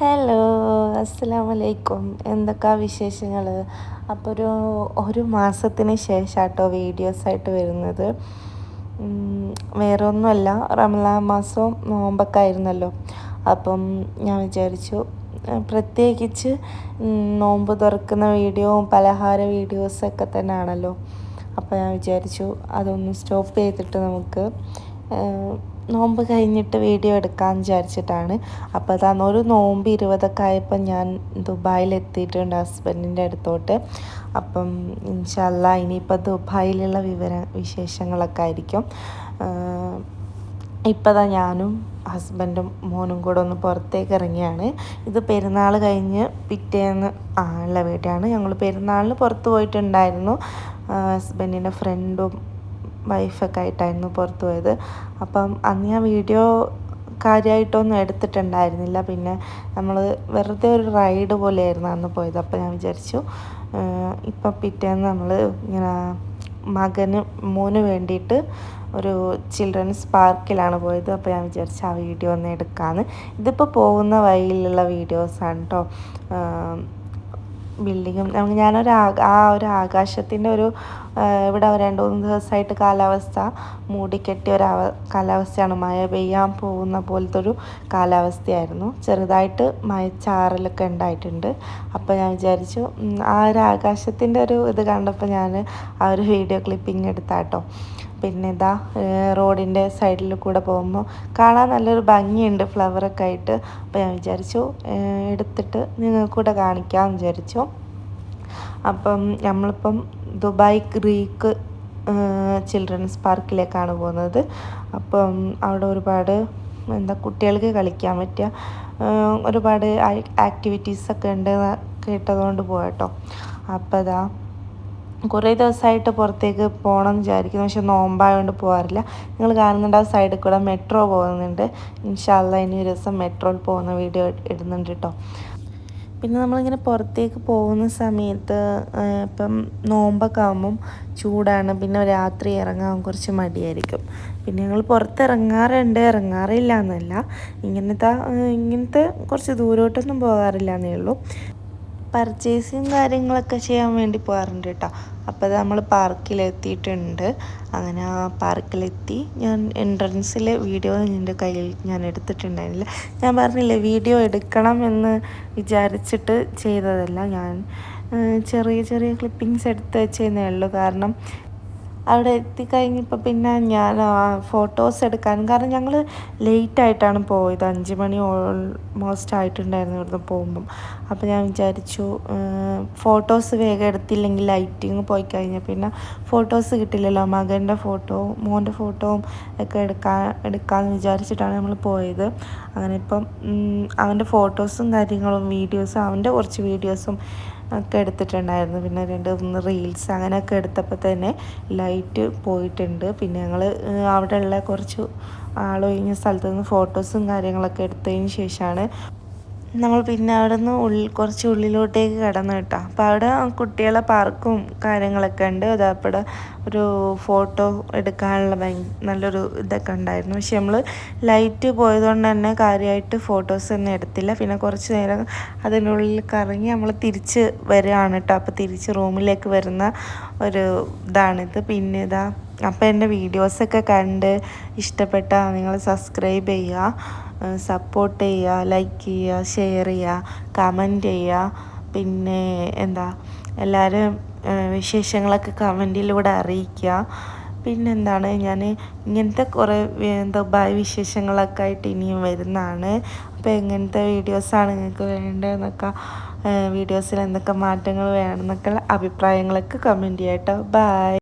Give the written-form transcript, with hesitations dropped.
Hello, അസ്സലാമലൈക്കും. എന്തൊക്കെയാ വിശേഷങ്ങൾ? അപ്പോൾ ഒരു മാസത്തിന് ശേഷമാട്ടോ വീഡിയോസായിട്ട് വരുന്നത്. വേറെ ഒന്നുമല്ല, റമളാൻ മാസം നോമ്പൊക്കെ ആയിരുന്നല്ലോ. അപ്പം ഞാൻ വിചാരിച്ചു പ്രത്യേകിച്ച് നോമ്പ് തുറക്കുന്ന വീഡിയോയും പലഹാര വീഡിയോസൊക്കെ തന്നെ ആണല്ലോ. അപ്പോൾ ഞാൻ വിചാരിച്ചു അതൊന്ന് സ്റ്റോപ്പ് ചെയ്തിട്ട് നമുക്ക് നോമ്പ് കഴിഞ്ഞിട്ട് വീഡിയോ എടുക്കാമെന്ന് വിചാരിച്ചിട്ടാണ്. അപ്പോൾ അതാണ് ഒരു നോമ്പ് 20 ആയപ്പോൾ ഞാൻ ദുബായിൽ എത്തിയിട്ടുണ്ട് ഹസ്ബൻഡിൻ്റെ അടുത്തോട്ട്. അപ്പം ഇൻഷാ അല്ലാ ഇനിയിപ്പോൾ ദുബായിലുള്ള വിശേഷങ്ങളൊക്കെ ആയിരിക്കും. ഇപ്പോൾ ഞാനും ഹസ്ബൻഡും മോനും കൂടെ ഒന്ന് പുറത്തേക്ക് ഇറങ്ങിയാണ്. ഇത് പെരുന്നാൾ കഴിഞ്ഞ് പിറ്റേന്ന് ഉള്ള വീഡിയോയാണ്. ഞങ്ങൾ പെരുന്നാളിന് പുറത്ത് പോയിട്ടുണ്ടായിരുന്നു. ഹസ്ബൻഡിൻ്റെ ഫ്രണ്ടും വൈഫൊക്കെ ആയിട്ടായിരുന്നു പുറത്ത് പോയത്. അപ്പം അന്ന് ഞാൻ വീഡിയോ കാര്യമായിട്ടൊന്നും എടുത്തിട്ടുണ്ടായിരുന്നില്ല. പിന്നെ നമ്മൾ വെറുതെ ഒരു റൈഡ് പോലെയായിരുന്നു അന്ന് പോയത്. അപ്പോൾ ഞാൻ വിചാരിച്ചു ഇപ്പം പിറ്റേന്ന് നമ്മൾ ഇങ്ങനെ മോന് വേണ്ടിയിട്ട് ഒരു ചിൽഡ്രൻസ് പാർക്കിലാണ് പോയത്. അപ്പോൾ ഞാൻ വിചാരിച്ചു ആ വീഡിയോ ഒന്ന് എടുക്കാമെന്ന്. ഇതിപ്പോൾ പോകുന്ന വഴിയിലുള്ള വീഡിയോസാണ് കേട്ടോ. ബിൽഡിങ്ങും ഒരു ആകാശത്തിൻ്റെ ഇവിടെ 2-3 ദിവസമായിട്ട് കാലാവസ്ഥ മൂടിക്കെട്ടിയ കാലാവസ്ഥയാണ്. മഴ പെയ്യാൻ പോകുന്ന പോലത്തെ ഒരു കാലാവസ്ഥയായിരുന്നു. ചെറുതായിട്ട് മഴച്ചാറലൊക്കെ ഉണ്ടായിട്ടുണ്ട്. അപ്പോൾ ഞാൻ വിചാരിച്ചു ആ ഒരു ആകാശത്തിൻ്റെ ഇത് കണ്ടപ്പോൾ ഞാൻ ആ ഒരു വീഡിയോ ക്ലിപ്പിംഗ് എടുത്താട്ടോ. പിന്നെ ഇതാ റോഡിൻ്റെ സൈഡിൽ കൂടെ പോകുമ്പോൾ കാണാൻ നല്ലൊരു ഭംഗിയുണ്ട്, ഫ്ലവറൊക്കെ ആയിട്ട്. അപ്പോൾ ഞാൻ വിചാരിച്ചു എടുത്തിട്ട് നിങ്ങൾക്ക് കൂടെ കാണിക്കാമെന്ന് വിചാരിച്ചു. അപ്പം നമ്മളിപ്പം ദുബായ് ഗ്രീക്ക് ചിൽഡ്രൻസ് പാർക്കിലേക്കാണ് പോകുന്നത്. അപ്പം അവിടെ ഒരുപാട് കുട്ടികൾക്ക് കളിക്കാൻ പറ്റിയ ഒരുപാട് ആക്ടിവിറ്റീസൊക്കെ ഉണ്ട് കേട്ടതുകൊണ്ട് പോകട്ടോ. അപ്പോൾ അതാ കുറേ ദിവസമായിട്ട് പുറത്തേക്ക് പോകണം എന്ന് വിചാരിക്കുന്നു, പക്ഷെ നോമ്പായതുകൊണ്ട് പോകാറില്ല. നിങ്ങൾ കാണുന്നുണ്ട് ആ സൈഡിൽ കൂടെ മെട്രോ പോകുന്നുണ്ട്. ഇൻഷാ അല്ലാ ഇനി ഒരു ദിവസം മെട്രോയിൽ പോകുന്ന വീഡിയോ ഇടുന്നുണ്ട് കേട്ടോ. പിന്നെ നമ്മളിങ്ങനെ പുറത്തേക്ക് പോകുന്ന സമയത്ത് ഇപ്പം നോമ്പൊക്കെ ആകുമ്പം ചൂടാണ്. പിന്നെ രാത്രി ഇറങ്ങാൻ കുറച്ച് മടിയായിരിക്കും. പിന്നെ ഞങ്ങൾ ഇറങ്ങാറില്ല എന്നല്ല, ഇങ്ങനത്തെ കുറച്ച് ദൂരോട്ടൊന്നും പോകാറില്ല എന്നേ ഉള്ളൂ. പർച്ചേസും കാര്യങ്ങളൊക്കെ ചെയ്യാൻ വേണ്ടി പോകാറുണ്ട് കേട്ടോ. അപ്പോൾ നമ്മൾ പാർക്കിലെത്തിയിട്ടുണ്ട്. അങ്ങനെ ആ പാർക്കിലെത്തി ഞാൻ എൻട്രൻസിലെ വീഡിയോ എൻ്റെ കയ്യിൽ ഞാൻ എടുത്തിട്ടുണ്ടായിരുന്നില്ല. ഞാൻ പറഞ്ഞില്ലേ വീഡിയോ എടുക്കണം എന്ന് വിചാരിച്ചിട്ട് ചെയ്തതല്ല. ഞാൻ ചെറിയ ചെറിയ ക്ലിപ്പിങ്സ് എടുത്ത് വെച്ചതേ ഉള്ളൂ. കാരണം അവിടെ എത്തിക്കഴിഞ്ഞപ്പോൾ പിന്നെ ഞാൻ ഫോട്ടോസ് എടുക്കാൻ, കാരണം ഞങ്ങൾ ലേറ്റായിട്ടാണ് പോയത്. 5 മണി ഓൾമോസ്റ്റ് ആയിട്ടുണ്ടായിരുന്നു ഇവിടുന്ന് പോകുമ്പം. അപ്പോൾ ഞാൻ വിചാരിച്ചു ഫോട്ടോസ് വേഗം എടുത്തില്ലെങ്കിൽ ലൈറ്റിങ് പോയി കഴിഞ്ഞാൽ പിന്നെ ഫോട്ടോസ് കിട്ടില്ലല്ലോ. മകൻ്റെ ഫോട്ടോ മോൻ്റെ ഫോട്ടോവും ഒക്കെ എടുക്കാമെന്ന് വിചാരിച്ചിട്ടാണ് നമ്മൾ പോയത്. അങ്ങനെ ഇപ്പം അവൻ്റെ ഫോട്ടോസും കാര്യങ്ങളും വീഡിയോസും അവൻ്റെ കുറച്ച് വീഡിയോസും ഒക്കെ എടുത്തിട്ടുണ്ടായിരുന്നു. പിന്നെ 2-3 റീൽസ് അങ്ങനെയൊക്കെ എടുത്തപ്പോൾ തന്നെ ലൈറ്റ് പോയിട്ടുണ്ട്. പിന്നെ ഞങ്ങൾ അവിടെയുള്ള കുറച്ച് ആളൊഴിഞ്ഞ സ്ഥലത്ത് നിന്ന് ഫോട്ടോസും കാര്യങ്ങളൊക്കെ എടുത്തതിന് ശേഷമാണ് നമ്മൾ പിന്നെ അവിടെ നിന്ന് കുറച്ച് ഉള്ളിലോട്ടേക്ക് കടന്നു കേട്ടോ. അപ്പോൾ അവിടെ കുട്ടികളെ പാർക്കും കാര്യങ്ങളൊക്കെ ഉണ്ട്. അതവിടെ ഒരു ഫോട്ടോ എടുക്കാനുള്ള നല്ലൊരു ഇതൊക്കെ ഉണ്ടായിരുന്നു. പക്ഷെ നമ്മൾ ലൈറ്റ് പോയതുകൊണ്ട് തന്നെ കാര്യമായിട്ട് ഫോട്ടോസ് ഒന്നും എടുത്തില്ല. പിന്നെ കുറച്ച് നേരം അതിനുള്ളിൽ കറങ്ങി നമ്മൾ തിരിച്ച് വരികയാണ് കേട്ടോ. അപ്പോൾ തിരിച്ച് റൂമിലേക്ക് വരുന്ന ഒരു ഇതാണിത്. പിന്നെ അപ്പോൾ എൻ്റെ വീഡിയോസൊക്കെ കണ്ട് ഇഷ്ടപ്പെട്ടാൽ നിങ്ങൾ സബ്സ്ക്രൈബ് ചെയ്യുക, സപ്പോർട്ട് ചെയ്യുക, ലൈക്ക് ചെയ്യുക, ഷെയർ ചെയ്യുക, കമൻറ്റ് ചെയ്യുക. പിന്നെ എല്ലാവരും വിശേഷങ്ങളൊക്കെ കമൻറ്റിലൂടെ അറിയിക്കുക. പിന്നെന്താണ്, ഞാൻ ഇങ്ങനത്തെ കുറേ ദുബായ് വിശേഷങ്ങളൊക്കെ ആയിട്ട് ഇനിയും വരുന്നതാണ്. അപ്പോൾ എങ്ങനത്തെ വീഡിയോസാണ് നിങ്ങൾക്ക് വേണ്ടതെന്നൊക്കെ, വീഡിയോസിൽ എന്തൊക്കെ മാറ്റങ്ങൾ വേണമെന്നൊക്കെയുള്ള അഭിപ്രായങ്ങളൊക്കെ കമൻറ്റ് ചെയ്യാം കേട്ടോ. ബൈ.